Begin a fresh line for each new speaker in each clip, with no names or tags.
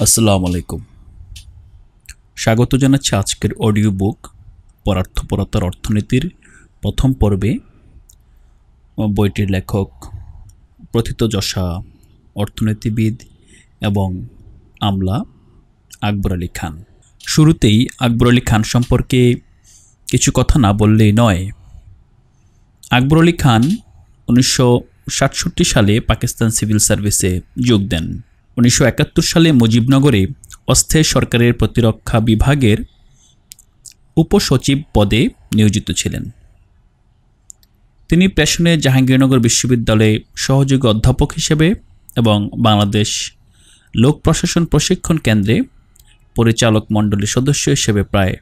আসসালামু আলাইকুম। স্বাগত জানাচ্ছি আজকের অডিও বুক পরার্থপরতার অর্থনীতির প্রথম পর্বে। বইটির লেখক প্রথিতযশা অর্থনীতিবিদ এবং আমলা আকবর আলী খান। শুরুতেই আকবর আলী খান সম্পর্কে কিছু কথা না বললেই নয়। আকবর আলী খান 1967 সালে পাকিস্তান সিভিল সার্ভিসে যোগ দেন। 1971 সালে মুজিবনগরে অস্থায়ী সরকারের প্রতিরক্ষা বিভাগের উপসচিব পদে নিয়োজিত ছিলেন। তিনি পেশনে জাহাঙ্গীরনগর বিশ্ববিদ্যালয়ে সহযোগী অধ্যাপক হিসেবে এবং বাংলাদেশ লোক প্রশাসন প্রশিক্ষণ কেন্দ্রে পরিচালক মণ্ডলীর সদস্য হিসেবে প্রায়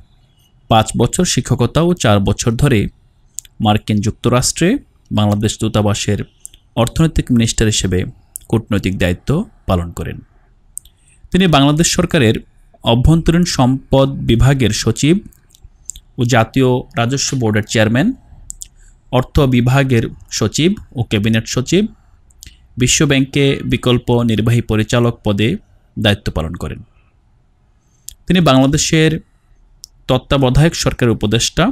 5 বছর শিক্ষকতা ও 4 বছর ধরে মার্কিন যুক্তরাষ্ট্রে বাংলাদেশ দূতাবাসের অর্থনৈতিক মিনিস্টার হিসেবে কূটনৈতিক দায়িত্ব পালন করেন। তিনি বাংলাদেশ সরকারের অভ্যন্তরীণ সম্পদ বিভাগের সচিব ও জাতীয় রাজস্ব বোর্ডের চেয়ারম্যান, অর্থ বিভাগের সচিব ও ক্যাবিনেট সচিব, বিশ্ব ব্যাংকে বিকল্প নির্বাহী পরিচালক পদে দায়িত্ব পালন করেন। তিনি বাংলাদেশের তত্ত্বাবধায়ক সরকারের উপদেষ্টা,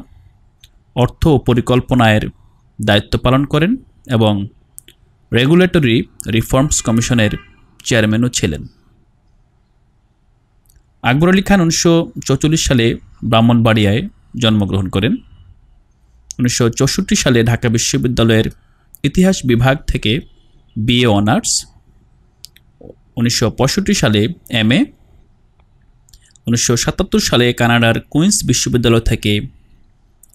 অর্থ ও পরিকল্পনার দায়িত্ব পালন করেন এবং রেগুলেটরি রিফর্মস কমিশনের চেয়ারম্যানও ছিলেন। আকবর আলী খান 1944 সালে ব্রাহ্মণবাড়িয়ায় জন্মগ্রহণ করেন। 1964 সালে ঢাকা বিশ্ববিদ্যালয়ের ইতিহাস বিভাগ থেকে বিএ অনার্স, 1965 সালে এমএ, 1977 সালে কানাডার কুইন্স বিশ্ববিদ্যালয় থেকে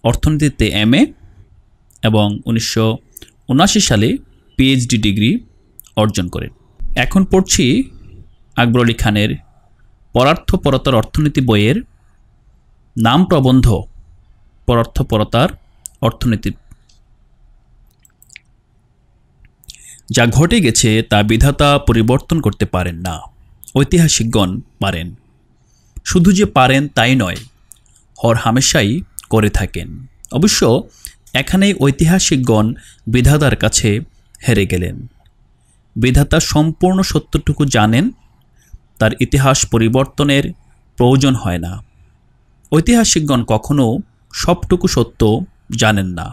অর্থনীতিতে এমএ এবং 1979 সালে পিএইচডি ডিগ্রি অর্জন করেন। এখন পড়ছি আকবর আলী খানের পরার্থপরতার অর্থনীতি বইয়ের নাম প্রবন্ধ পরার্থপরতার অর্থনীতি। যা ঘটে গেছে তা বিধাতা পরিবর্তন করতে পারেন না, ঐতিহাসিকগণ পারেন। শুধু যে পারেন তাই নয়, হরহামেশাই করে থাকেন। অবশ্য এখানেই ঐতিহাসিকগণ বিধাতার কাছে হেরে গেলেন। বিধাতা সম্পূর্ণ সত্যটুকু জানেন, তার ইতিহাস পরিবর্তনের প্রয়োজন হয় না। ঐতিহাসিকগণ কখনো সবটুকু সত্য জানেন না।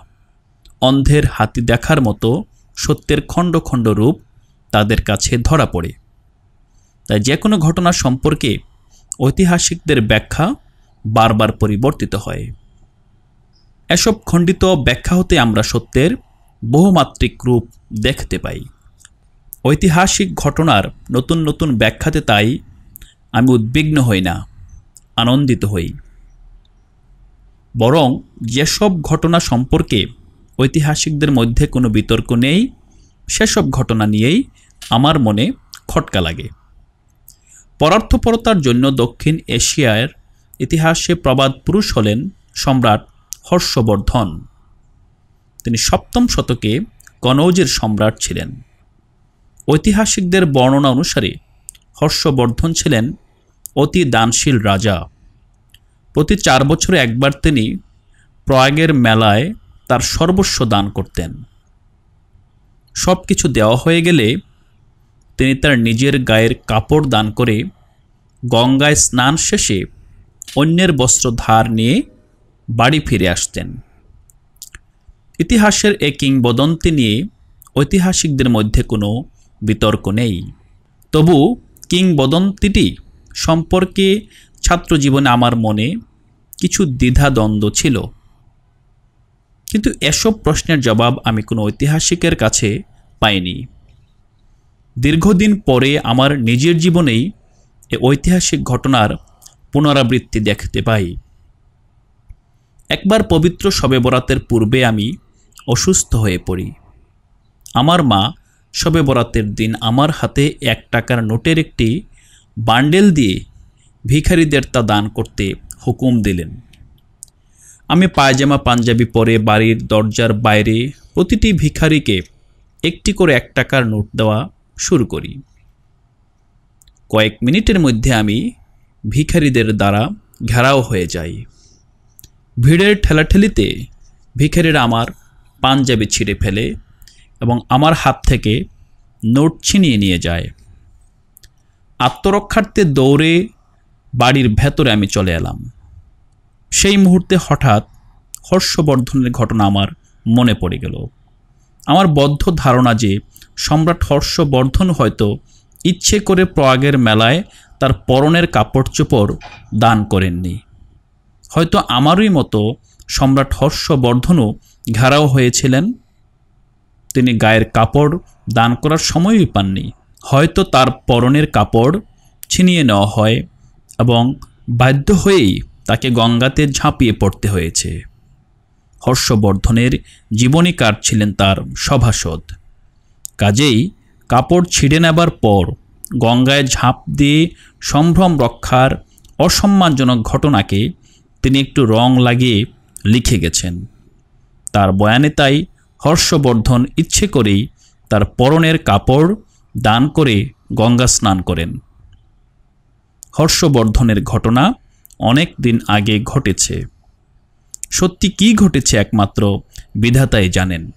অন্ধের হাতি দেখার মতো সত্যের খণ্ড খণ্ড রূপ তাদের কাছে ধরা পড়ে। তাই যে কোনো ঘটনা সম্পর্কে ঐতিহাসিকদের ব্যাখ্যা বারবার পরিবর্তিত হয়। এসব খণ্ডিত ব্যাখ্যা হতে আমরা সত্যের বহুমাত্রিক রূপ দেখতে পাই। ঐতিহাসিক ঘটনার নতুন নতুন ব্যাখ্যাতে তাই আমি উদ্বিগ্ন হই না, আনন্দিত হই। বরং যেসব ঘটনা সম্পর্কে ঐতিহাসিকদের মধ্যে কোনো বিতর্ক নেই, সেসব ঘটনা নিয়েই আমার মনে খটকা লাগে। পরার্থপরতার জন্য দক্ষিণ এশিয়ার ইতিহাসে প্রবাদ পুরুষ হলেন সম্রাট হর্ষবর্ধন। তিনি 7ম শতকে কনৌজের সম্রাট ছিলেন। ঐতিহাসিকদের বর্ণনা অনুসারে হর্ষবর্ধন ছিলেন অতি দানশীল রাজা। প্রতি 4 বছরে একবার তিনি প্রয়াগের মেলায় তার সর্বস্ব দান করতেন। সব কিছু দেওয়া হয়ে গেলে তিনি তার নিজের গায়ের কাপড় দান করে গঙ্গায় স্নান শেষে অন্যের বস্ত্র ধার নিয়ে বাড়ি ফিরে আসতেন। ইতিহাসের এই কিংবদন্তি নিয়ে ঐতিহাসিকদের মধ্যে কোনো বিতর্ক নেই। তবু কিংবদন্তিটি সম্পর্কে ছাত্রজীবনে আমার মনে কিছু দ্বিধাদ্বন্দ্ব ছিল। কিন্তু এসব প্রশ্নের জবাব আমি কোনো ঐতিহাসিকের কাছে পাইনি। দীর্ঘদিন পরে আমার নিজের জীবনেই এই ঐতিহাসিক ঘটনার পুনরাবৃত্তি দেখতে পাই। একবার পবিত্র শবে বরাতের পূর্বে আমি অসুস্থ হয়ে পড়ি। আমার মা শবে বরাতের দিন আমার হাতে 1 টাকার নোটের একটি বান্ডেল দিয়ে ভিখারিদের তা দান করতে হুকুম দিলেন। আমি পায়জামা পাঞ্জাবি পরে বাড়ির দরজার বাইরে প্রতিটি ভিখারিকে একটি করে 1 টাকার নোট দেওয়া শুরু করি। কয়েক মিনিটের মধ্যে আমি ভিখারিদের দ্বারা ঘেরাও হয়ে যাই। ভিড়ের ঠেলাঠেলিতে ভিখারিরা আমার পাঞ্জাবি ছিঁড়ে ফেলে এবং আমার হাত থেকে নোট ছিনিয়ে নিয়ে যায়। আত্মরক্ষার্থে দৌড়ে বাড়ির ভেতরে আমি চলে এলাম। সেই মুহূর্তে হঠাৎ হর্ষবর্ধনের ঘটনা আমার মনে পড়ে গেল। আমার বদ্ধ ধারণা যে সম্রাট হর্ষবর্ধন হয়তো ইচ্ছে করে প্রয়াগের মেলায় তার পরনের কাপড় চোপড় দান করেননি। হয়তো আমারই মতো সম্রাট হর্ষবর্ধনও ঘেরাও হয়েছিলেন। তিনি গায়ের কাপড় দান করার সময়ই পাননি। হয়তো তার পরনের কাপড় ছিনিয়ে নেওয়া হয় এবং বাধ্য হয়েই তাকে গঙ্গাতে ঝাঁপিয়ে পড়তে হয়েছে। হর্ষবর্ধনের জীবনীকার ছিলেন তার সভাসদ। কাজেই কাপড় ছিঁড়ে নেবার পর গঙ্গায় ঝাঁপ দিয়ে সম্ভ্রম রক্ষার অসম্মানজনক ঘটনাকে তিনি একটু রং লাগিয়ে লিখে গেছেন। তার বয়ানে তাই হর্ষবর্ধন ইচ্ছে করেই তার পরনের কাপড় দান করে গঙ্গা স্নান করেন। হর্ষবর্ধনের ঘটনা অনেক দিন আগে ঘটেছে। সত্যি কি ঘটেছে একমাত্র বিধাতাই জানেন।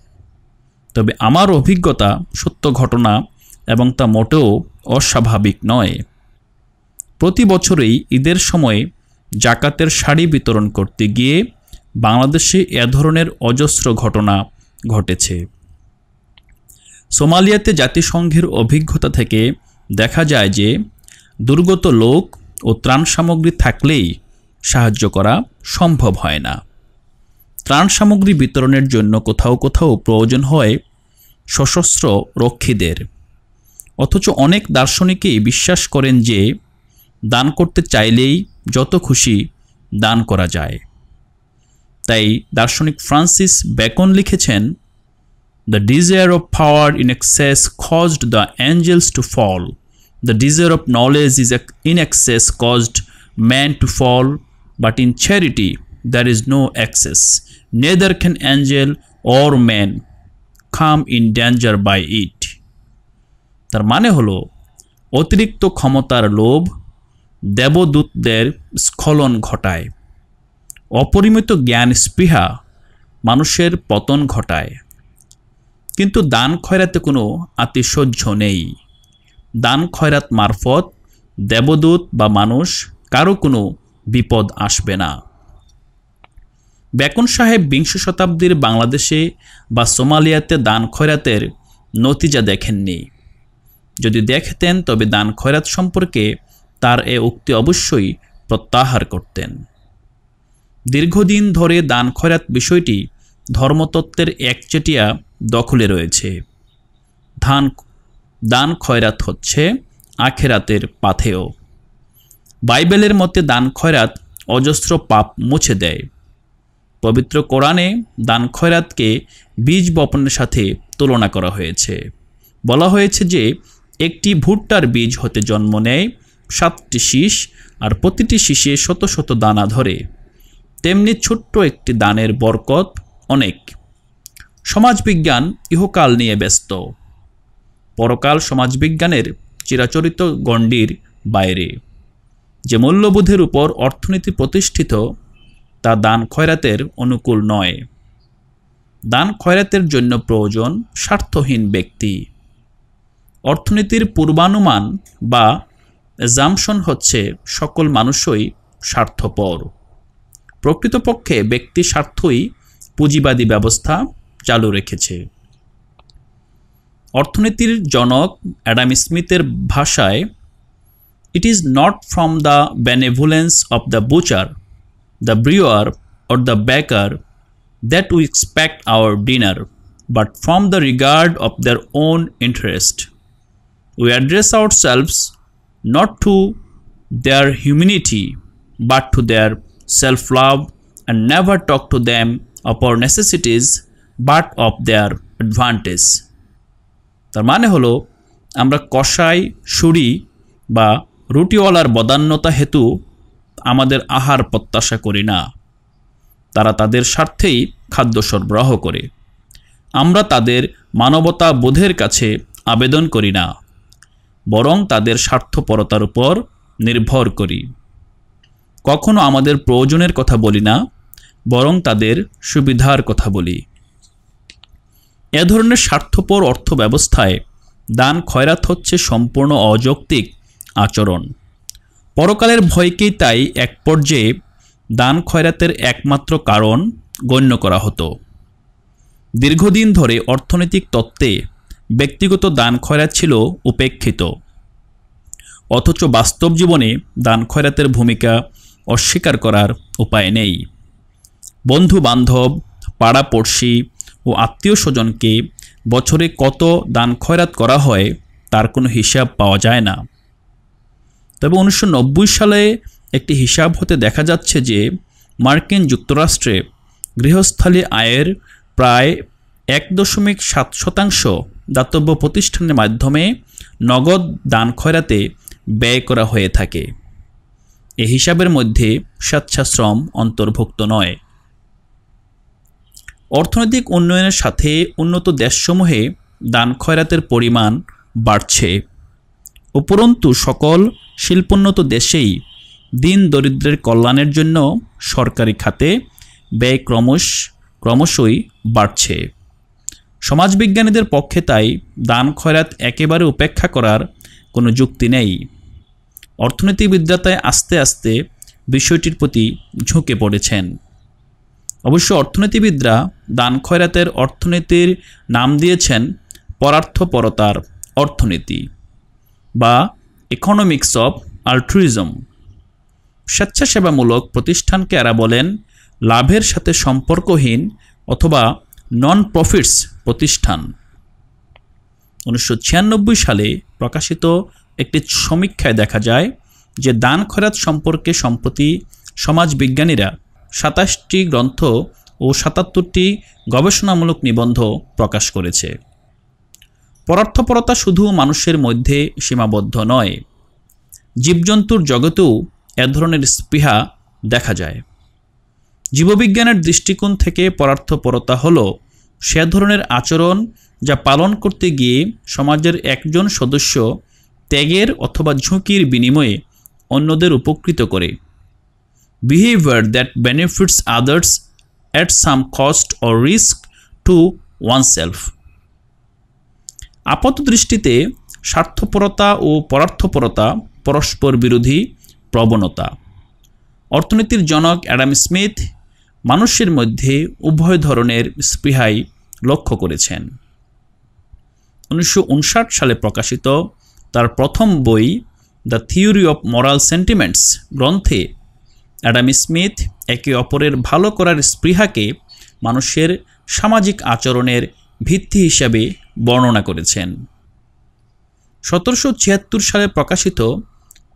তবে আমার অভিজ্ঞতা সত্য ঘটনা এবং তা মোটেও অস্বাভাবিক নয়। প্রতি বছরেই ঈদের সময় জাকাতের শাড়ি বিতরণ করতে গিয়ে বাংলাদেশে এ ধরনের অজস্র ঘটনা ঘটেছে। সোমালিয়াতে জাতিসংঘের অভিজ্ঞতা থেকে দেখা যায় যে দুর্গত লোক ও ত্রাণ সামগ্রী থাকলেই সাহায্য করা সম্ভব হয় না। ত্রাণ সামগ্রী বিতরণের জন্য কোথাও কোথাও প্রয়োজন হয় সশস্ত্র রক্ষীদের। অথচ অনেক দার্শনিকই বিশ্বাস করেন যে দান করতে চাইলেই যত খুশি দান করা যায়। তাই দার্শনিক ফ্রান্সিস বেকন লিখেছেন, "The desire of power in excess caused the angels to fall. The desire of knowledge is in excess caused man to fall. But in charity there is no excess. Neither can angel or man come in danger by it." তার মানে হলো অতিরিক্ত ক্ষমতার লোভ দেবদূতদের স্খলন ঘটায়, অপরিমিত জ্ঞান স্পৃহা মানুষের পতন ঘটায়। কিন্তু দান খয়রাতে কোনো আতিশয্য নেই। দান খয়রাত মারফত দেবদূত বা মানুষ কারো কোনো বিপদ আসবে না। বেকন সাহেব বিংশ শতাব্দীর বাংলাদেশে বা সোমালিয়াতে দান খয়রাতের নতিজা দেখেননি। যদি দেখতেন তবে দান খয়রাত সম্পর্কে তার এ উক্তি অবশ্যই প্রত্যাহার করতেন। দীর্ঘদিন ধরে দান খয়রাত বিষয়টি ধর্মতত্ত্বের একচেটিয়া দখলে রয়েছে। দান খয়রাত হচ্ছে আখেরাতের পাথেয়। বাইবেলের মতে দান খয়রাত অজস্র পাপ মুছে দেয়। পবিত্র কোরআনে দান খয়রাতকে বীজ বপনের সাথে তুলনা করা হয়েছে। বলা হয়েছে যে একটি ভুট্টার বীজ হতে জন্ম নেয় 7টি শীষ, আর প্রতিটি শীষে শত শত দানা ধরে। তেমনি ছোট্ট একটি দানের বরকত অনেক। সমাজবিজ্ঞান ইহকাল নিয়ে ব্যস্ত, পরকাল সমাজবিজ্ঞানের চিরাচরিত গণ্ডির বাইরে। যে মূল্যবোধের উপর অর্থনীতি প্রতিষ্ঠিত তা দান খয়রাতের অনুকূল নয়। দান খয়রাতের জন্য প্রয়োজন স্বার্থহীন ব্যক্তি। অর্থনীতির পূর্বানুমান বা অ্যাজাম্পশন হচ্ছে সকল মানুষই স্বার্থপর। প্রকৃতপক্ষে ব্যক্তি স্বার্থই পুঁজিবাদী ব্যবস্থা চালু রেখেছে। অর্থনীতির জনক অ্যাডাম স্মিথের ভাষায়, "It is not from the benevolence of the butcher, the brewer or the baker that we expect our dinner, but from the regard of their own interest. We address ourselves not to their humanity but to their self-love, and never talk to them of our necessities but of their advantage." তার মানে হলো, আমরা কসাই, সুরি বা রুটিওয়ালার বদান্যতা হেতু আমাদের আহার প্রত্যাশা করি না। তারা তাদের স্বার্থেই খাদ্য সরবরাহ করে। আমরা তাদের মানবতা বোধের কাছে আবেদন করি না, বরং তাদের স্বার্থপরতার উপর নির্ভর করি। কখনো আমাদের প্রয়োজনের কথা বলি না, বরং তাদের সুবিধার কথা বলি। এ ধরনের স্বার্থপর অর্থ ব্যবস্থায় দান খয়রাত হচ্ছে সম্পূর্ণ অযৌক্তিক আচরণ। পরকালের ভয়কেই তাই এক পর্যায়ে দান খয়রাতের একমাত্র কারণ গণ্য করা হতো। দীর্ঘদিন ধরে অর্থনৈতিক তত্ত্বে ব্যক্তিগত দান খয়রাত ছিল উপেক্ষিত, অথচ বাস্তব জীবনে দান খয়রাতের ভূমিকা অস্বীকার করার উপায় নেই। বন্ধু বান্ধব, পাড়াপড়শি ও আত্মীয় স্বজনকে বছরে কত দান খয়রাত করা হয় তার কোনো হিসাব পাওয়া যায় না। তবে 1990 সালে একটি হিসাব হতে দেখা যাচ্ছে যে মার্কিন যুক্তরাষ্ট্রে গৃহস্থালী আয়ের প্রায় 1.7% দাতব্য প্রতিষ্ঠানের মাধ্যমে নগদ দান খয়রাতে ব্যয় করা হয়ে থাকে। এই হিসাবের মধ্যে স্বেচ্ছাশ্রম অন্তর্ভুক্ত নয়। অর্থনৈতিক উন্নয়নের সাথে উন্নত দেশসমূহে দান খয়রাতের পরিমাণ বাড়ছে। উপরন্তু সকল শিল্পোন্নত দেশেই দিন দরিদ্রের কল্যাণের জন্য সরকারি খাতে ব্যয় ক্রমশই বাড়ছে। সমাজবিজ্ঞানীদের পক্ষে তাই দান খয়রাত একেবারে উপেক্ষা করার কোনো যুক্তি নেই। অর্থনীতিবিদরা তাই আস্তে আস্তে বিষয়টির প্রতি ঝুঁকে পড়েছেন। অবশ্য অর্থনীতিবিদরা দান খয়রাতের অর্থনীতির নাম দিয়েছেন পরার্থপরতার অর্থনীতি বা ইকোনমিক্স অফ আল্ট্রুইজম। স্বেচ্ছাসেবামূলক প্রতিষ্ঠানকে এরা বলেন লাভের সাথে সম্পর্কহীন অথবা নন প্রফিটস প্রতিষ্ঠান। 1996 সালে প্রকাশিত একটি সমীক্ষায় দেখা যায় যে দান খয়রাত সম্পর্কে সম্প্রতি সমাজবিজ্ঞানীরা 27টি গ্রন্থ ও 77টি গবেষণামূলক নিবন্ধ প্রকাশ করেছে। পরার্থপরতা শুধু মানুষের মধ্যে সীমাবদ্ধ নয়, জীবজন্তুর জগতেও এ ধরনের স্পৃহা দেখা যায়। জীববিজ্ঞানের দৃষ্টিকোণ থেকে পরার্থপরতা হল সে ধরনের আচরণ যা পালন করতে গিয়ে সমাজের একজন সদস্য ত্যাগের অথবা ঝুঁকির বিনিময়ে অন্যদের উপকৃত করে। Behavior that benefits others at some cost or risk to oneself. আপাতদৃষ্টিতে স্বার্থপরতা ও পরার্থপরতা পরস্পর বিরোধী প্রবণতা। অর্থনীতির জনক অ্যাডাম স্মিথ মানুষের মধ্যে উভয় ধরনের স্পৃহাই লক্ষ্য করেছেন। 1959 সালে প্রকাশিত তার প্রথম বই the theory of moral sentiments গ্রন্থে অ্যাডাম স্মিথ একে অপরের ভালো করার স্পৃহাকে মানুষের সামাজিক আচরণের ভিত্তি হিসাবে বর্ণনা করেছেন। 1776 সালে প্রকাশিত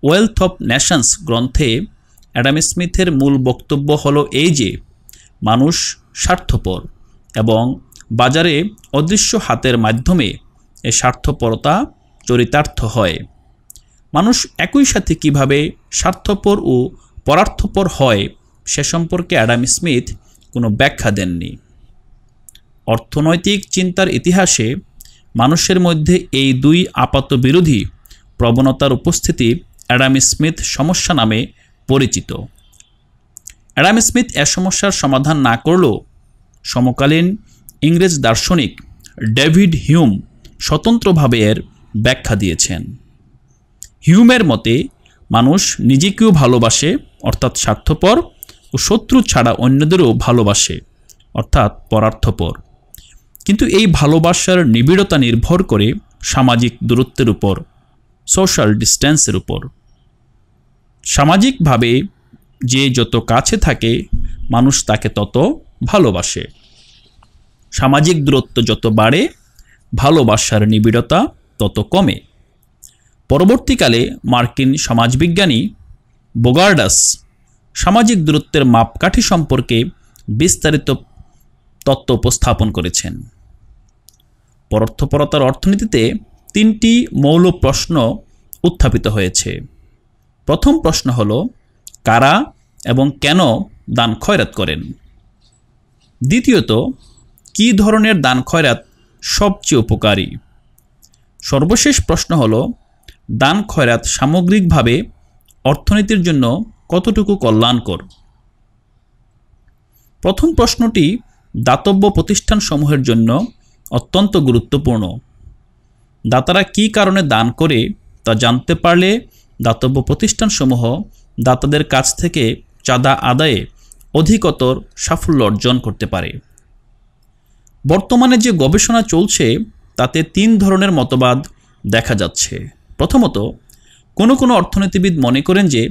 ওয়েলথ অফ নেশনস গ্রন্থে অ্যাডাম স্মিথের মূল বক্তব্য হলো এই যে মানুষ স্বার্থপর এবং বাজারে অদৃশ্য হাতের মাধ্যমে এ স্বার্থপরতা চরিতার্থ হয়। মানুষ একই সাথে কিভাবে স্বার্থপর ও পরার্থপর হয় সে সম্পর্কে অ্যাডাম স্মিথ কোনো ব্যাখ্যা দেননি। অর্থনৈতিক চিন্তার ইতিহাসে মানুষের মধ্যে এই দুই আপাত বিরোধী প্রবণতার উপস্থিতি অ্যাডাম স্মিথ সমস্যা নামে পরিচিত। অ্যাডাম স্মিথ এ সমস্যার সমাধান না করলেও সমকালীন ইংরেজ দার্শনিক ডেভিড হিউম স্বতন্ত্রভাবে এর ব্যাখ্যা দিয়েছেন। হিউমের মতে মানুষ নিজেকেও ভালোবাসে অর্থাৎ স্বার্থপর ও শত্রু ছাড়া অন্যদেরও ভালোবাসে অর্থাৎ পরার্থপর। কিন্তু এই ভালোবাসার নিবিড়তা নির্ভর করে সামাজিক দূরত্বের উপর, সোশ্যাল ডিস্ট্যান্সের উপর। সামাজিকভাবে যে যত কাছে থাকে মানুষ তাকে তত ভালোবাসে। সামাজিক দূরত্ব যত বাড়ে ভালোবাসার নিবিড়তা তত কমে। পরবর্তীকালে মার্কিন সমাজবিজ্ঞানী বোগার্ডাস সামাজিক দূরত্বের মাপকাঠি সম্পর্কে বিস্তারিত তত্ত্ব উপস্থাপন করেছেন। পরার্থপরতার অর্থনীতিতে 3টি মৌল প্রশ্ন উত্থাপিত হয়েছে। প্রথম প্রশ্ন হল কারা এবং কেন দান খয়রাত করেন। দ্বিতীয়ত কী ধরনের দান খয়রাত সবচেয়ে উপকারী। সর্বশেষ প্রশ্ন হল দান খয়রাত সামগ্রিকভাবে অর্থনীতির জন্য কতটুকু কল্যাণকর। প্রথম প্রশ্নটি দাতব্য প্রতিষ্ঠানসমূহের জন্য অত্যন্ত গুরুত্বপূর্ণ। দাতারা কী কারণে দান করে তা জানতে পারলে দাতব্য প্রতিষ্ঠানসমূহ দাতাদের কাছ থেকে চাঁদা আদায়ে অধিকতর সাফল্য অর্জন করতে পারে। বর্তমানে যে গবেষণা চলছে তাতে 3 ধরনের মতবাদ দেখা যাচ্ছে। প্রথমত, কোনো অর্থনীতিবিদ মনে করেন যে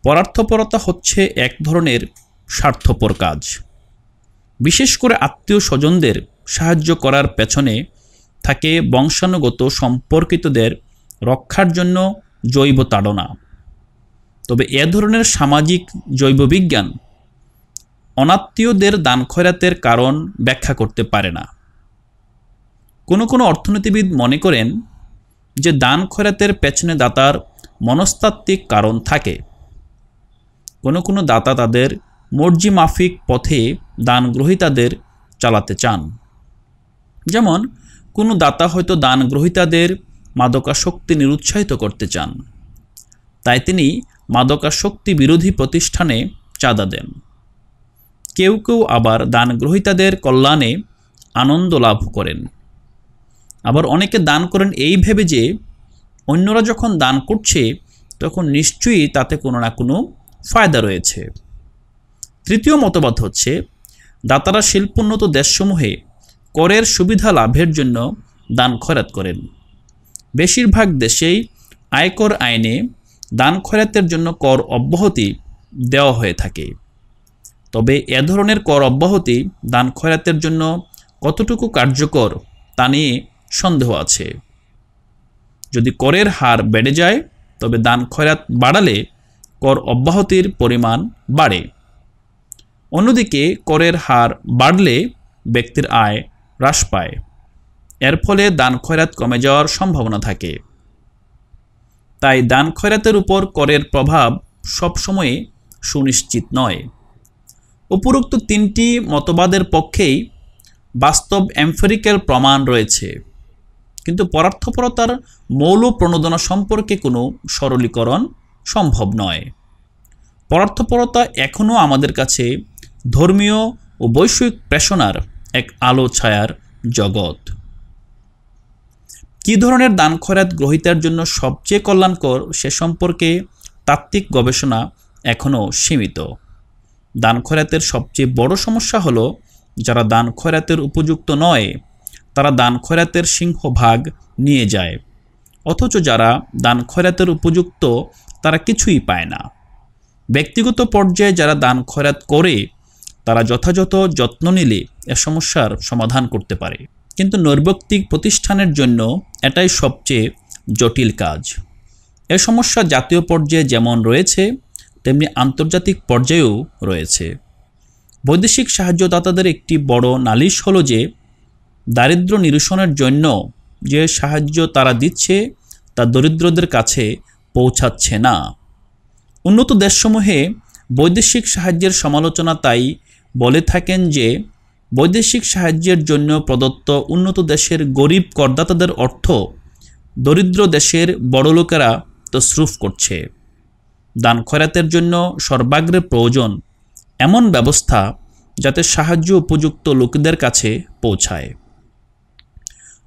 পরার্থপরতা হচ্ছে এক ধরনের স্বার্থপর কাজ। বিশেষ করে আত্মীয় স্বজনদের সাহায্য করার পেছনে থাকে বংশানুগত সম্পর্কিতদের রক্ষার জন্য জৈব তাড়না। তবে এ ধরনের সামাজিক জৈববিজ্ঞান অনাত্মীয়দের দান খয়রাতের কারণ ব্যাখ্যা করতে পারে না। কোনো অর্থনীতিবিদ মনে করেন যে দান খয়রাতের পেছনে দাতার মনস্তাত্ত্বিক কারণ থাকে। কোনো দাতা তাদের মর্জি মাফিক পথে দান গ্রহীতাদের চালাতে চান। যেমন কোনো দাতা হয়তো দান গ্রহীতাদের মাদকাসক্তি নিরুৎসাহিত করতে চান, তাই তিনি মাদকাসক্তি বিরোধী প্রতিষ্ঠানে চাঁদা দেন। কেউ আবার দান গ্রহীতাদের কল্যাণে আনন্দ লাভ করেন। আবার অনেকে দান করেন এই ভেবে যে অন্যরা যখন দান করছে তখন নিশ্চয়ই তাতে কোনো না কোনো ফায়দা রয়েছে। তৃতীয় মতবাদ হচ্ছে দাতারা শিল্পোন্নত দেশসমূহে করের সুবিধা লাভের জন্য দান খয়রাত করেন। বেশিরভাগ দেশেই আয়কর আইনে দান খয়রাতের জন্য কর অব্যাহতি দেওয়া হয়ে থাকে। তবে এ ধরনের কর অব্যাহতি দান খয়রাতের জন্য কতটুকু কার্যকর তা নিয়ে সন্দেহ আছে। যদি করের হার বেড়ে যায় তবে দান খয়রাত বাড়ালে কর অব্যাহতির পরিমাণ বাড়ে। অন্যদিকে করের হার বাড়লে ব্যক্তির আয় হ্রাস পায়। এর ফলে দান খয়রাত কমে যাওয়ার সম্ভাবনা থাকে। তাই দান খয়রাতের উপর করের প্রভাব সবসময় সুনিশ্চিত নয়। উপরোক্ত 3টি মতবাদের পক্ষেই বাস্তব এম্পিরিক্যাল প্রমাণ রয়েছে, কিন্তু পরার্থপরতার মৌল প্রণোদনা সম্পর্কে কোনো সরলীকরণ সম্ভব নয়। পরার্থপরতা এখনও আমাদের কাছে ধর্মীয় ও বৈষয়িক প্রেষণার এক আলো ছায়ার জগৎ। কী ধরনের দান খয়রাত গ্রহীতার জন্য সবচেয়ে কল্যাণকর সে সম্পর্কে তাত্ত্বিক গবেষণা এখনও সীমিত। দান খয়রাতের সবচেয়ে বড় সমস্যা হলো যারা দান খয়রাতের উপযুক্ত নয় তারা দান খয়রাতের সিংহভাগ নিয়ে যায়, অথচ যারা দান খয়রাতের উপযুক্ত তারা কিছুই পায় না। ব্যক্তিগত পর্যায়ে যারা দান খয়রাত করে তারা যথাযথ যত্ন নিলে এ সমস্যার সমাধান করতে পারে, কিন্তু নৈর্ব্যক্তিক প্রতিষ্ঠানের জন্য এটাই সবচেয়ে জটিল কাজ। এ সমস্যা জাতীয় পর্যায়ে যেমন রয়েছে তেমনি আন্তর্জাতিক পর্যায়েও রয়েছে। বৈদেশিক সাহায্যদাতাদের একটি বড় নালিশ হলো যে দারিদ্র্য নিরসনের জন্য যে সাহায্য তারা দিচ্ছে তা দরিদ্রদের কাছে পৌঁছাচ্ছে না। উন্নত দেশসমূহে বৈদেশিক সাহায্যের সমালোচনা তাই বলে থাকেন যে বৈদেশিক সাহায্যের জন্য প্রদত্ত উন্নত দেশের গরিব করদাতাদের অর্থ দরিদ্র দেশের বড়লোকেরা তসরুফ করছে। দান খয়রাতের জন্য সর্বাগ্রে প্রয়োজন এমন ব্যবস্থা যাতে সাহায্য উপযুক্ত লোকদের কাছে পৌঁছায়।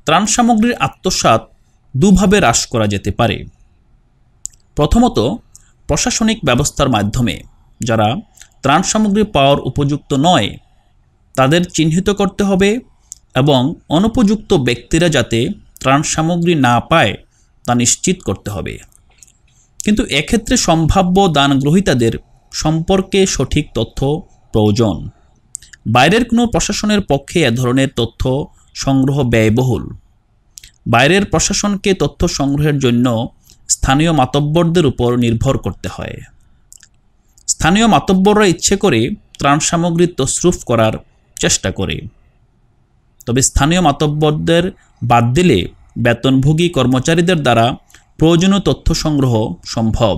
ত্রাণ সামগ্রীর আত্মসাৎ দুভাবে হ্রাস করা যেতে পারে। প্রথমত, প্রশাসনিক ব্যবস্থার মাধ্যমে যারা ত্রাণ সামগ্রী পাওয়ার উপযুক্ত নয় তাদের চিহ্নিত করতে হবে এবং অনুপযুক্ত ব্যক্তিরা যাতে ত্রাণ সামগ্রী না পায় তা নিশ্চিত করতে হবে। কিন্তু এক্ষেত্রে সম্ভাব্য দান গ্রহীতাদের সম্পর্কে সঠিক তথ্য প্রয়োজন। বাইরের কোনো প্রশাসনের পক্ষে এ ধরনের তথ্য সংগ্রহ ব্যয়বহুল। বাইরের প্রশাসনকে তথ্য সংগ্রহের জন্য স্থানীয় মাতব্বরদের উপর নির্ভর করতে হয়। স্থানীয় মাতব্বররা ইচ্ছে করে ত্রাণ সামগ্রী তসরুফ করার চেষ্টা করে, তবে স্থানীয় মাতব্বরদের বাদ দিলে বেতনভোগী কর্মচারীদের দ্বারা প্রয়োজনীয় তথ্য সংগ্রহ সম্ভব।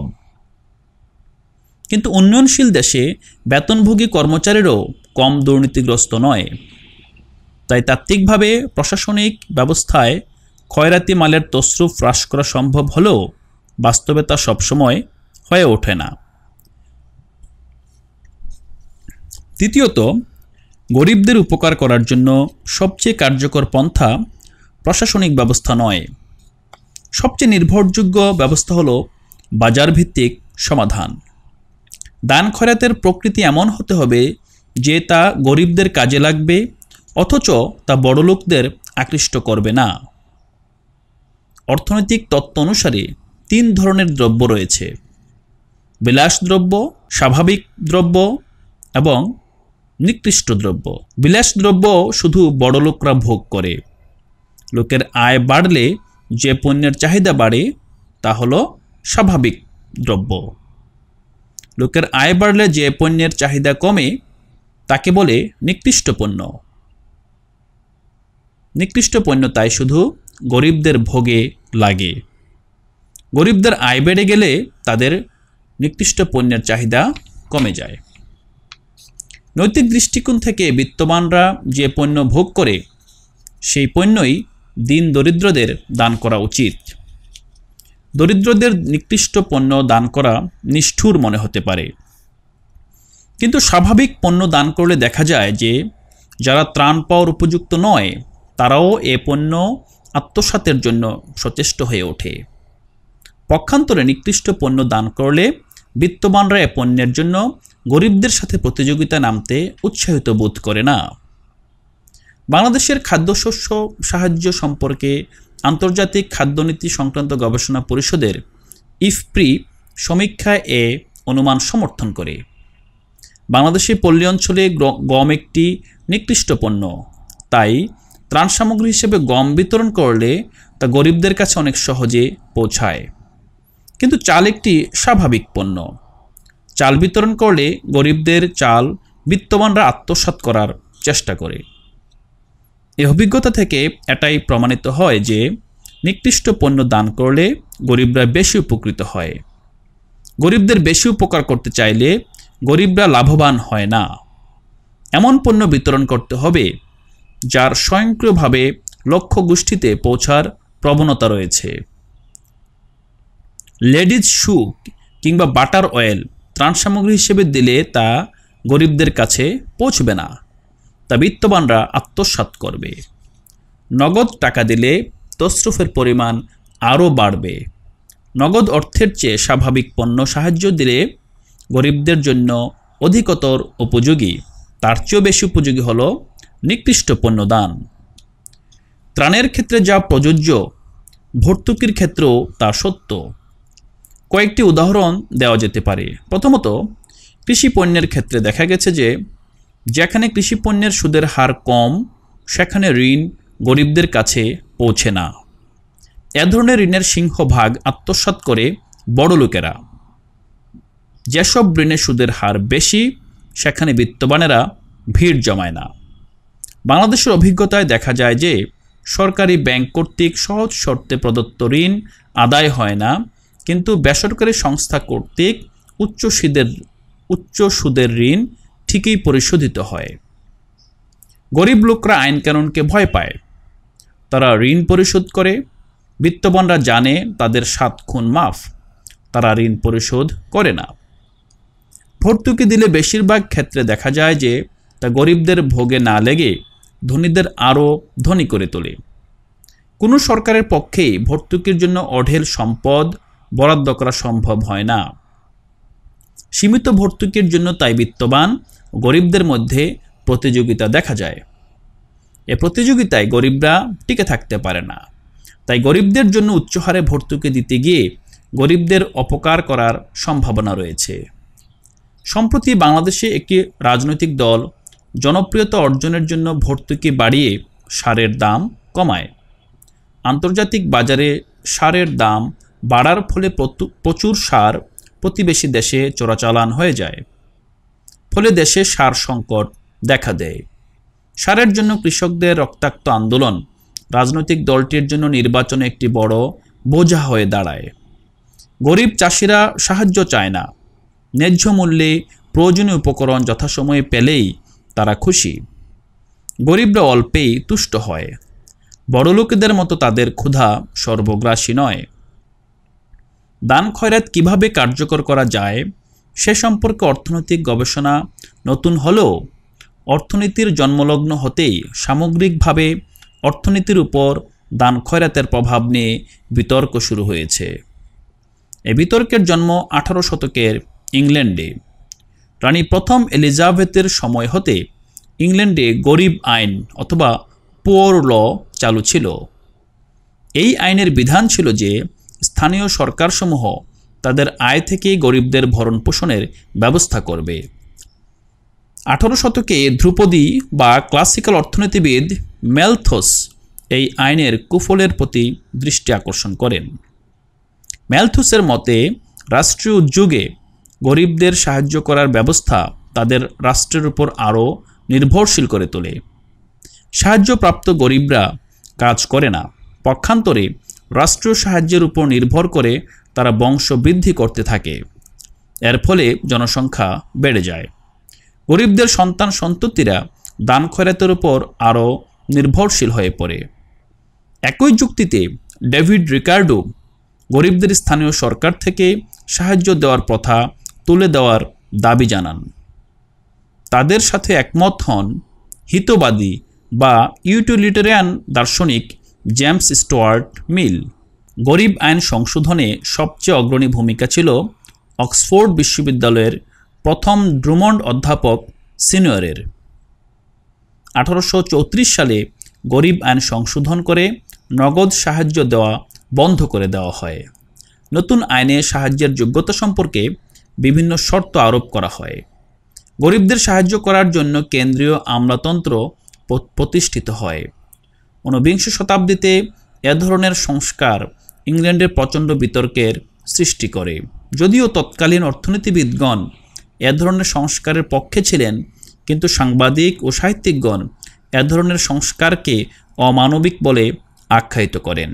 কিন্তু উন্নয়নশীল দেশে বেতনভোগী কর্মচারীরও কম দুর্নীতিগ্রস্ত নয়। তাই তাত্ত্বিকভাবে প্রশাসনিক ব্যবস্থায় খয়রাতি মালের তসরুফ হ্রাস করা সম্ভব হলেও বাস্তবে তা সবসময় হয়ে ওঠে না। তৃতীয়ত, গরিবদের উপকার করার জন্য সবচেয়ে কার্যকর পন্থা প্রশাসনিক ব্যবস্থা নয়। সবচেয়ে নির্ভরযোগ্য ব্যবস্থা হলো বাজারভিত্তিক সমাধান। দান খয়রাতের প্রকৃতি এমন হতে হবে যে তা গরিবদের কাজে লাগবে, অথচ তা বড়লোকদের আকৃষ্ট করবে না। অর্থনৈতিক তত্ত্ব অনুসারে 3 ধরনের দ্রব্য রয়েছে: বিলাসদ্রব্য, স্বাভাবিক দ্রব্য এবং নিকৃষ্ট দ্রব্য। বিলাসদ্রব্য শুধু বড়লোকরা ভোগ করে। লোকের আয় বাড়লে যে পণ্যের চাহিদা বাড়ে তা হলো স্বাভাবিক দ্রব্য। লোকের আয় বাড়লে যে পণ্যের চাহিদা কমে তাকে বলে নিকৃষ্ট পণ্য। নিকৃষ্ট পণ্য তাই শুধু গরিবদের ভোগে লাগে। গরিবদের আয় বেড়ে গেলে তাদের নিকৃষ্ট পণ্যের চাহিদা কমে যায়। নৈতিক দৃষ্টিকোণ থেকে বিত্তবানরা যে পণ্য ভোগ করে সেই পণ্যই দিন দরিদ্রদের দান করা উচিত। দরিদ্রদের নিকৃষ্ট পণ্য দান করা নিষ্ঠুর মনে হতে পারে, কিন্তু স্বাভাবিক পণ্য দান করলে দেখা যায় যে যারা ত্রাণ পাওয়ার উপযুক্ত নয় তারাও এ পণ্য আত্মসাতের জন্য সচেষ্ট হয়ে ওঠে। পক্ষান্তরে নিকৃষ্ট পণ্য দান করলে বিত্তবানরা এ পণ্যের জন্য গরিবদের সাথে প্রতিযোগিতা নামতে উৎসাহিত বোধ করে না। বাংলাদেশের খাদ্যশস্য সাহায্য সম্পর্কে আন্তর্জাতিক খাদ্যনীতি সংক্রান্ত গবেষণা পরিষদের ইফপ্রি সমীক্ষায় এ অনুমান সমর্থন করে। বাংলাদেশের পল্লী অঞ্চলে গম একটি নিকৃষ্ট পণ্য, তাই ত্রাণ সামগ্রী হিসেবে গম বিতরণ করলে তা গরিবদের কাছে অনেক সহজে পৌঁছায়। কিন্তু চাল একটি স্বাভাবিক পণ্য। চাল বিতরণ করলে গরিবদের চাল বিত্তবানরা আত্মসাৎ করার চেষ্টা করে। এই অভিজ্ঞতা থেকে এটাই প্রমাণিত হয় যে নিকৃষ্ট পণ্য দান করলে গরিবরা বেশি উপকৃত হয়। গরিবদের বেশি উপকার করতে চাইলে গরিবরা লাভবান হয় না। এমন পণ্য বিতরণ করতে হবে যার স্বয়ংক্রিয়ভাবে লক্ষ্য গোষ্ঠীতে পৌঁছার প্রবণতা রয়েছে। লেডিজ শু কিংবা বাটার অয়েল ত্রাণ সামগ্রী হিসেবে দিলে তা গরিবদের কাছে পৌঁছবে না, তা বিত্তবানরা আত্মসাৎ করবে। নগদ টাকা দিলে তসরুফের পরিমাণ আরও বাড়বে। নগদ অর্থের চেয়ে স্বাভাবিক পণ্য সাহায্য দিলে গরিবদের জন্য অধিকতর উপযোগী, তার চেয়েও বেশি উপযোগী হলো নিকৃষ্ট পণ্য দান। ত্রাণের ক্ষেত্রে যা প্রযোজ্য, ভর্তুকির ক্ষেত্রেও তা সত্য। কয়েকটি উদাহরণ দেওয়া যেতে পারে। প্রথমত, কৃষি পণ্যের ক্ষেত্রে দেখা গেছে যে যেখানে কৃষি পণ্যের সুদের হার কম সেখানে ঋণ গরিবদের কাছে পৌঁছে না। এ ধরনের ঋণের সিংহভাগ আত্মসাৎ করে বড় লোকেরা। যেসব ঋণে সুদের হার বেশি সেখানে বিত্তবানেরা ভিড় জমায় না। বাংলাদেশের অভিজ্ঞতায় দেখা যায় যে সরকারি ব্যাংক কর্তৃক সহজ শর্তে প্রদত্ত ঋণ আদায় হয় না, কিন্তু বেসরকারি সংস্থা কর্তৃক উচ্চ সুদের ঋণ ঠিকই পরিশোধিত হয়। গরিব লোকরা আইন কানুনকে ভয় পায়, তারা ঋণ পরিশোধ করে। বিত্তবানরা জানে তাদের 7 খুন মাফ, তারা ঋণ পরিশোধ করে না। ভর্তুকি দিলে বেশিরভাগ ক্ষেত্রে দেখা যায় যে তা গরিবদের ভোগে না লেগে ধনীদের আরও ধনী করে তোলে। কোনো সরকারের পক্ষেই ভর্তুকির জন্য অঢেল সম্পদ বরাদ্দ করা সম্ভব হয় না। সীমিত ভর্তুকির জন্য তাই বিত্তবান গরিবদের মধ্যে প্রতিযোগিতা দেখা যায়। এ প্রতিযোগিতায় গরিবরা টিকে থাকতে পারে না। তাই গরিবদের জন্য উচ্চহারে ভর্তুকি দিতে গিয়ে গরিবদের অপকার করার সম্ভাবনা রয়েছে। সম্প্রতি বাংলাদেশে একটি রাজনৈতিক দল জনপ্রিয়তা অর্জনের জন্য ভর্তুকি বাড়িয়ে সারের দাম কমায়। আন্তর্জাতিক বাজারে সারের দাম বাড়ার ফলে প্রচুর সার প্রতিবেশী দেশে চোরাচালান হয়ে যায়। ফলে দেশে সার সংকট দেখা দেয়। সারের জন্য কৃষকদের রক্তাক্ত আন্দোলন রাজনৈতিক দলটির জন্য নির্বাচনে একটি বড় বোঝা হয়ে দাঁড়ায়। গরিব চাষিরা সাহায্য চায় না। ন্যায্য মূল্যে প্রয়োজনীয় উপকরণ যথাসময়ে পেলেই তারা খুশি। গরিবরা অল্পেই তুষ্ট হয়। বড়লোকেদের মতো তাদের ক্ষুধা সর্বগ্রাসী নয়। দান খয়রাত কিভাবে কার্যকর করা যায় সে সম্পর্কে অর্থনৈতিক গবেষণা নতুন হলেও অর্থনীতির জন্মলগ্ন হতেই সামগ্রিকভাবে অর্থনীতির উপর দান খয়রাতের প্রভাব নিয়ে বিতর্ক শুরু হয়েছে। এই বিতর্কের জন্ম 18 শতকের ইংল্যান্ডে। রানী প্রথম এলিজাবেথের সময় হতে ইংল্যান্ডে গরিব আইন অথবা পুয়ার ল চালু ছিল। এই আইনের বিধান ছিল যে স্থানীয় সরকারসমূহ তাদের আয় থেকে গরিবদের ভরণ পোষণের ব্যবস্থা করবে। 18 শতকে ধ্রুপদী বা ক্লাসিক্যাল অর্থনীতিবিদ ম্যালথস এই আইনের কুফলের প্রতি দৃষ্টি আকর্ষণ করেন। ম্যালথসের মতে রাষ্ট্রীয় উদ্যোগে গরিবদের সাহায্য করার ব্যবস্থা তাদের রাষ্ট্রের উপর আরও নির্ভরশীল করে তোলে। সাহায্যপ্রাপ্ত গরিবরা কাজ করে না, পক্ষান্তরে রাষ্ট্রীয় সাহায্যের উপর নির্ভর করে তারা বংশ বৃদ্ধি করতে থাকে। এর ফলে জনসংখ্যা বেড়ে যায়। গরিবদের সন্তান সন্ততিরা দান খয়রাতের উপর আরও নির্ভরশীল হয়ে পড়ে। একই যুক্তিতে ডেভিড রিকার্ডো গরিবদের স্থানীয় সরকার থেকে সাহায্য দেওয়ার প্রথা তুলে দেওয়ার দাবি জানান। তাদের সাথে একমত হন হিতবাদী বা ইউটিলিটেরিয়ান দার্শনিক জেমস স্টুয়ার্ট মিল। গরিব আইন সংশোধনে সবচেয়ে অগ্রণী ভূমিকা ছিল অক্সফোর্ড বিশ্ববিদ্যালয়ের প্রথম ড্রুমন্ড অধ্যাপক সিনিয়রের। 1834 সালে গরিব আইন সংশোধন করে নগদ সাহায্য দেওয়া বন্ধ করে দেওয়া হয়। নতুন আইনে সাহায্যের যোগ্যতা সম্পর্কে বিভিন্ন শর্ত আরোপ করা হয়। গরিবদের সাহায্য করার জন্য কেন্দ্রীয় আমলাতন্ত্র প্রতিষ্ঠিত হয়। 19 শতাব্দীতে এ ধরনের সংস্কার ইংল্যান্ডের প্রচণ্ড বিতর্কের সৃষ্টি করে। যদিও তৎকালীন অর্থনীতিবিদগণ এ ধরনের সংস্কারের পক্ষে ছিলেন, কিন্তু সাংবাদিক ও সাহিত্যিকগণ এ ধরনের সংস্কারকে অমানবিক বলে আখ্যায়িত করেন।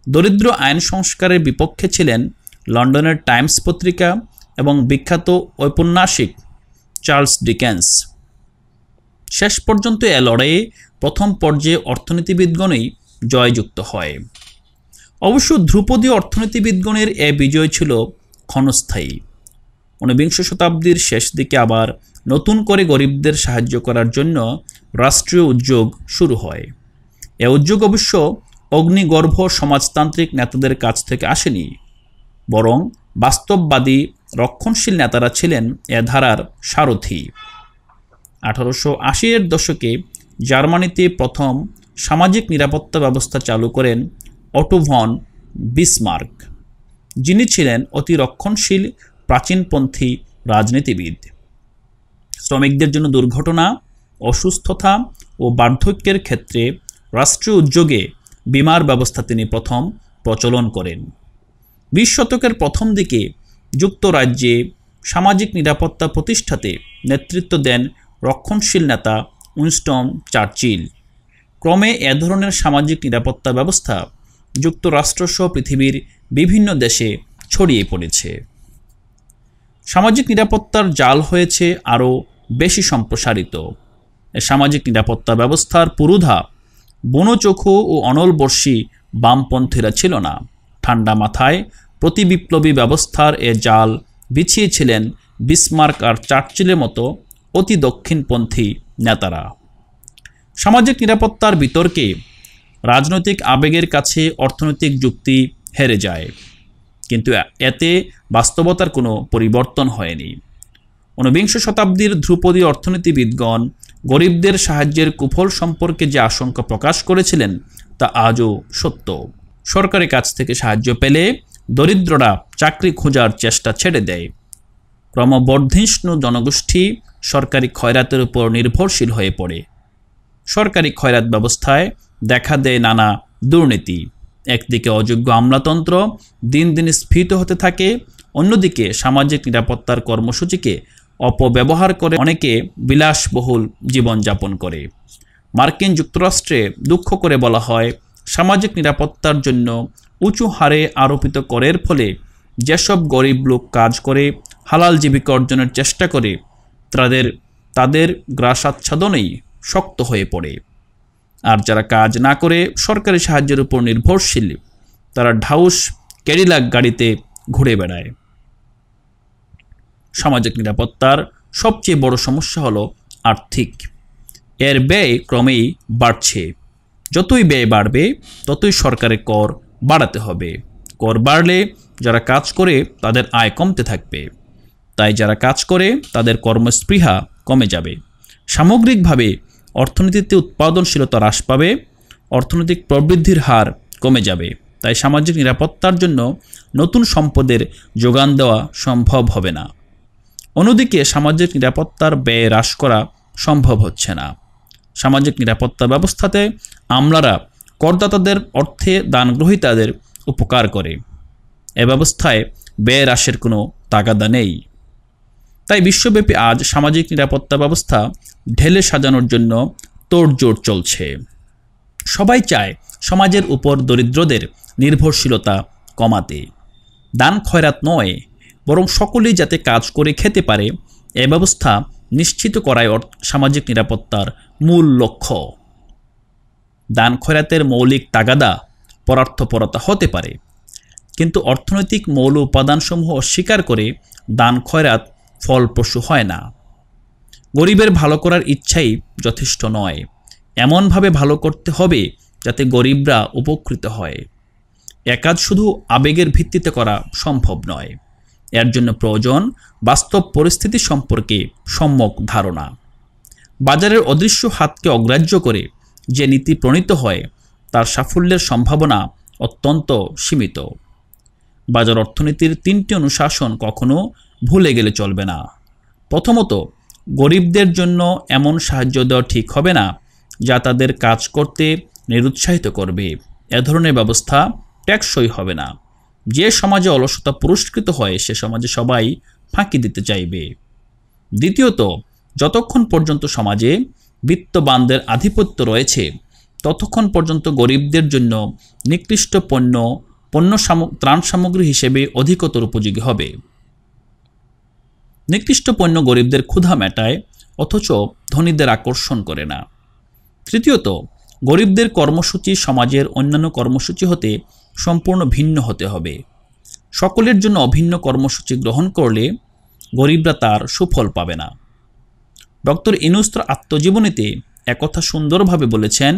দরিদ্র আইন সংস্কারের বিপক্ষে ছিলেন লন্ডনের টাইমস পত্রিকা এবং বিখ্যাত ঔপন্যাসিক চার্লস ডিকেন্স। শেষ পর্যন্ত এ লড়াইয়ে প্রথম পর্যায়ে অর্থনীতিবিদগণই জয়যুক্ত হয়। অবশ্য ধ্রুপদী অর্থনীতিবিদগণের এ বিজয় ছিল ক্ষণস্থায়ী। 19 শতাব্দীর শেষ দিকে আবার নতুন করে গরিবদের সাহায্য করার জন্য রাষ্ট্রীয় উদ্যোগ শুরু হয়। এ উদ্যোগ অবশ্য অগ্নিগর্ভ সমাজতান্ত্রিক নেতাদের কাছ থেকে আসেনি, বরং বাস্তববাদী রক্ষণশীল নেতারা ছিলেন এ ধারার সারথি। 1880-এর দশকে জার্মানিতে প্রথম সামাজিক নিরাপত্তা ব্যবস্থা চালু করেন অটো ভন বিসমার্ক, যিনি ছিলেন অতি রক্ষণশীল প্রাচীনপন্থী রাজনীতিবিদ। শ্রমিকদের জন্য দুর্ঘটনা, অসুস্থতা ও বার্ধক্যের ক্ষেত্রে রাষ্ট্রীয় উদ্যোগে বীমার ব্যবস্থা তিনি প্রথম প্রচলন করেন। 20 শতকের প্রথম দিকে যুক্তরাজ্যে সামাজিক নিরাপত্তা প্রতিষ্ঠাতে নেতৃত্ব দেন রক্ষণশীল নেতা উইনস্টন চার্চিল। ক্রমে এ ধরনের সামাজিক নিরাপত্তা ব্যবস্থা যুক্তরাষ্ট্রসহ পৃথিবীর বিভিন্ন দেশে ছড়িয়ে পড়েছে। সামাজিক নিরাপত্তার জাল হয়েছে আরও বেশি সম্প্রসারিত। সামাজিক নিরাপত্তা ব্যবস্থার পুরোধা বনচক্ষু ও অনলবর্ষী বামপন্থীরা ছিল না। ঠান্ডা মাথায় প্রতিবিপ্লবী ব্যবস্থার এ জাল বিছিয়েছিলেন বিসমার্ক আর চার্চিলের মতো অতি দক্ষিণপন্থী নেতারা। সামাজিক নিরাপত্তার বিতর্কে রাজনৈতিক আবেগের কাছে অর্থনৈতিক যুক্তি হেরে যায়, কিন্তু এতে বাস্তবতার কোনো পরিবর্তন হয়নি। 19 শতাব্দীর ধ্রুপদী অর্থনীতিবিদগণ গরিবদের সাহায্যের কুফল সম্পর্কে যে আশঙ্কা প্রকাশ করেছিলেন তা আজও সত্য। সরকারের কাছ থেকে সাহায্য পেলে দরিদ্ররা চাকরি খোঁজার চেষ্টা ছেড়ে দেয়। ক্রমবর্ধিষ্ণু জনগোষ্ঠী সরকারি খয়রাতের উপর নির্ভরশীল হয়ে পড়ে। সরকারি খয়রাত ব্যবস্থায় দেখা দেয় নানা দুর্নীতি। একদিকে অযোগ্য আমলাতন্ত্র দিন দিন স্ফীত হতে থাকে, অন্যদিকে সামাজিক নিরাপত্তার কর্মসূচিকে অপব্যবহার করে অনেকে বিলাসবহুল জীবনযাপন করে। মার্কিন যুক্তরাষ্ট্রে দুঃখ করে বলা হয়, সামাজিক নিরাপত্তার জন্য উঁচু হারে আরোপিত করের ফলে যেসব গরিব লোক কাজ করে হালাল জীবিকা অর্জনের চেষ্টা করে তাদের গ্রাসাচ্ছাদনেই শক্ত হয়ে পড়ে, আর যারা কাজ না করে সরকারি সাহায্যের উপর নির্ভরশীল তারা ঢাউস ক্যাডিলাক গাড়িতে ঘুরে বেড়ায়। সামাজিক নিরাপত্তার সবচেয়ে বড় সমস্যা হলো আর্থিক। এর ব্যয় ক্রমেই বাড়ছে। যতই ব্যয় বাড়বে ততই সরকারের কর বাড়াতে হবে। কর বাড়লে যারা কাজ করে তাদের আয় কমতে থাকবে। তাই যারা কাজ করে তাদের কর্মস্পৃহা কমে যাবে। সামগ্রিকভাবে অর্থনীতিতে উৎপাদনশীলতা হ্রাস পাবে, অর্থনৈতিক প্রবৃদ্ধির হার কমে যাবে। তাই সামাজিক নিরাপত্তার জন্য নতুন সম্পদের যোগান দেওয়া সম্ভব হবে না। অন্যদিকে সামাজিক নিরাপত্তার ব্যয় হ্রাস করা সম্ভব হচ্ছে না। সামাজিক নিরাপত্তা ব্যবস্থাতে আমলারা করদাতাদের অর্থে দানগ্রহীতাদের উপকার করে। এ ব্যবস্থায় ব্যয় হ্রাসের কোনো তাগাদা নেই। তাই বিশ্বব্যাপী আজ সামাজিক নিরাপত্তা ব্যবস্থা ঢেলে সাজানোর জন্য তোড়জোড় চলছে। সবাই চায় সমাজের উপর দরিদ্রদের নির্ভরশীলতা কমাতে। দান খয়রাত নয়, বরং সকলেই যাতে কাজ করে খেতে পারে এ ব্যবস্থা নিশ্চিত করাই সামাজিক নিরাপত্তার মূল লক্ষ্য। দান খয়রাতের মৌলিক তাগাদা পরার্থপরতা হতে পারে, কিন্তু অর্থনৈতিক মৌল উপাদানসমূহ অস্বীকার করে দান খয়রাত ফলপ্রসূ হয় না। গরিবের ভালো করার ইচ্ছাই যথেষ্ট নয়, এমনভাবে ভালো করতে হবে যাতে গরিবরা উপকৃত হয়। এ কাজ শুধু আবেগের ভিত্তিতে করা সম্ভব নয়, এর জন্য প্রয়োজন বাস্তব পরিস্থিতি সম্পর্কে সম্যক ধারণা। বাজারের অদৃশ্য হাতকে অগ্রাহ্য করে যে নীতি প্রণীত হয় তার সাফল্যের সম্ভাবনা অত্যন্ত সীমিত। বাজার অর্থনীতির 3টি অনুশাসন কখনো ভুলে গেলে চলবে না। প্রথমত, গরিবদের জন্য এমন সাহায্য দেওয়া ঠিক হবে না যা তাদের কাজ করতে নিরুৎসাহিত করবে। এ ধরনের ব্যবস্থা টেকসই হবে না। যে সমাজে অলসতা পুরস্কৃত হয় সে সমাজে সবাই ফাঁকি দিতে চাইবে। দ্বিতীয়ত, যতক্ষণ পর্যন্ত সমাজে বিত্তবানদের আধিপত্য রয়েছে ততক্ষণ পর্যন্ত গরিবদের জন্য নিকৃষ্ট পণ্য ত্রাণ সামগ্রী হিসেবে অধিকতর উপযোগী হবে। নিকৃষ্ট পণ্য গরিবদের ক্ষুধা মেটায়, অথচ ধনীদের আকর্ষণ করে না। তৃতীয়ত, গরিবদের কর্মসূচি সমাজের অন্যান্য কর্মসূচি হতে সম্পূর্ণ ভিন্ন হতে হবে। সকলের জন্য অভিন্ন কর্মসূচি গ্রহণ করলে গরিবরা তার সুফল পাবে না। ডক্টর ইউনূস তার আত্মজীবনীতে একথা সুন্দরভাবে বলেছেন,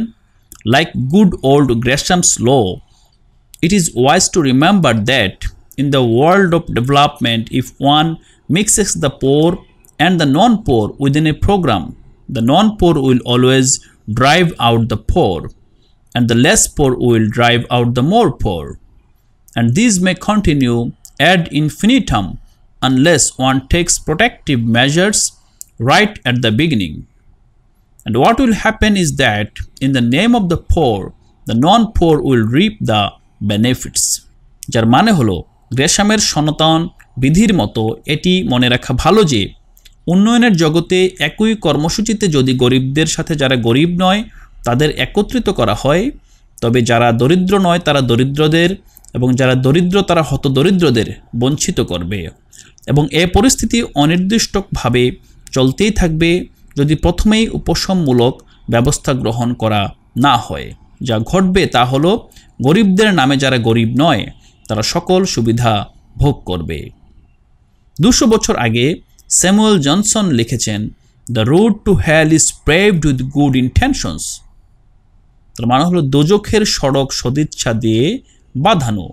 like good old Gresham's law, it is wise to remember that in the world of development, if one mixes the poor and the non-poor within a program, the non-poor will always drive out the poor, and the less poor will drive out the more poor. And these may continue ad infinitum unless one takes protective measures right at the beginning. And what will happen is that in the name of the poor, the non-poor will reap the benefits. যার মানে হলো গ্রেশামের সনাতন বিধির মতো এটি মনে রাখা ভালো যে উন্নয়নের জগতে একই কর্মসূচিতে যদি গরিবদের সাথে যারা গরিব নয় তাদের একত্রিত করা হয়, তবে যারা দরিদ্র নয় তারা দরিদ্রদের এবং যারা দরিদ্র তারা হতদরিদ্রদের বঞ্চিত করবে। এবং এ পরিস্থিতি অনির্দিষ্টভাবে চলতেই থাকবে যদি প্রথমেই উপশমমূলক ব্যবস্থা গ্রহণ করা না হয়। যা ঘটবে তা হলো গরিবদের নামে যারা গরিব নয় তারা সকল সুবিধা ভোগ করবে। 200 বছর আগে স্যামুয়েল জনসন লিখেছেন, the road to hell is paved with good intentions. তার মানে হলো দোজখের সড়ক সদিচ্ছা দিয়ে বাঁধানো।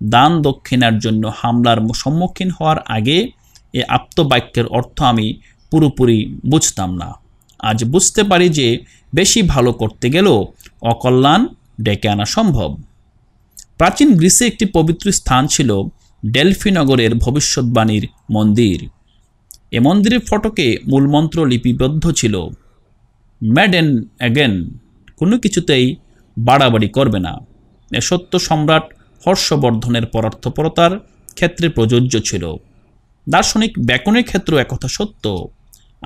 দান দক্ষিণার জন্য হামলার সম্মুখীন হওয়ার আগে এ আপ্তবাক্যের অর্থ আমি পুরোপুরি বুঝতাম না। আজ বুঝতে পারি যে বেশি ভালো করতে গেলেও অকল্যাণ ডেকে আনা সম্ভব। প্রাচীন গ্রিসে একটি পবিত্র স্থান ছিল ডেলফি নগরের ভবিষ্যৎবাণীর মন্দির। এ মন্দিরের ফটকে মূলমন্ত্র লিপিবদ্ধ ছিল, ম্যাড অ্যান্ড অ্যাগেন, কোনো কিছুতেই বাড়াবাড়ি করবে না। এ সত্য সম্রাট হর্ষবর্ধনের পরার্থপরতার ক্ষেত্রে প্রযোজ্য ছিল। দার্শনিক ব্যাকরণের ক্ষেত্রেও একথা সত্য।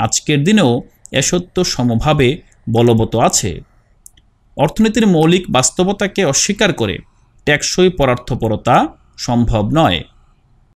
আজকের দিনেও এ সত্য সমভাবে বলবৎ আছে। অর্থনীতির মৌলিক বাস্তবতাকে অস্বীকার করে টেকসই পরার্থপরতা সম্ভব নয়।